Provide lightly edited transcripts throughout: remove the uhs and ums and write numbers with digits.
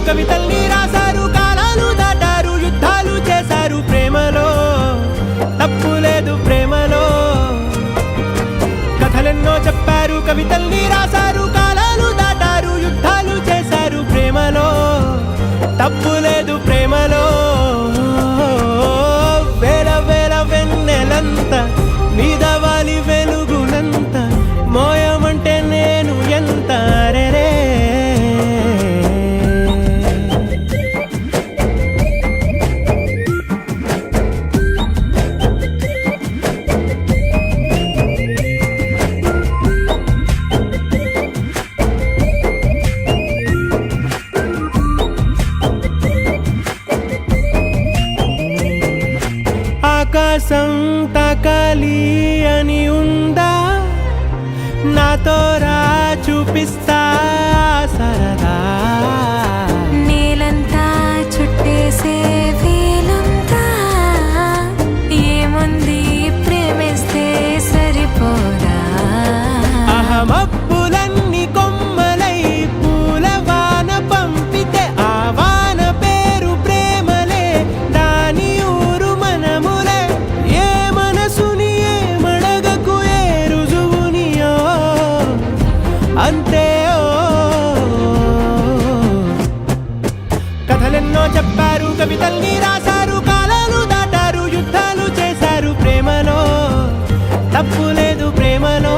కవితల్ని రాశారు, కాలాలు దాటారు, యుద్ధాలు చేశారు ప్రేమలో, తప్పు లేదు ప్రేమలో. కథలెన్నో చెప్పారు, కవితల్ని రాశారు, కాలాలు దాటారు, యుద్ధాలు చేశారు ప్రేమలో, తప్పు లేదు ప్రేమలో. వేల వేల వెన్నెలంత మీద వాలి వెలుగునంత మోయమంటే నేను ఎంత రే. ఆకాశం తాకాలి అని ఉందా, నాతో రా చూపిస్తా సరదా. నేలంతా చుట్టేసే వేలంతా ఏముంది ప్రేమిస్తే సరిపోదా. అహమప్పులన్నీ కొమ్మలై పూల వాన పంపితే ఆ వాన పేరు ప్రేమలే, దాని ఊరు మనములే. ఏ మనసుని ఏ మడగకు ఏ రుజువునియో అంతే. కథలెన్నో చెప్పారు, కవితల్ని రాశారు, కాలాలు దాటారు, యుద్ధాలు చేశారు ప్రేమలో, తప్పు లేదు ప్రేమలో.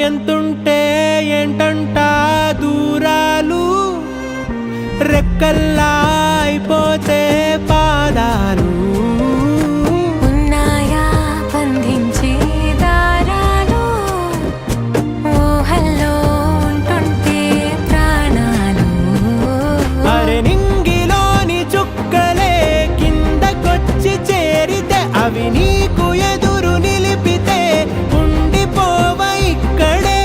ఎంతుంటే ఏంటంట దూరాలు, రెక్కల్లా అయిపోతే పాదాలు. ఉన్నాయా బంధించే దారాలు, ఊహల్లో ఉంటుంటే ప్రాణాలు. అరే నింగిలోని చుక్కలే కిందకొచ్చి చేరితే, అవి నీకు ఎదురు నిలిపితే ఉండిపోవ ఇక్కడే.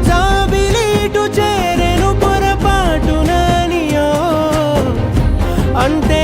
జాబిలీటు చేరెను పొరపాటుననియో అంతే.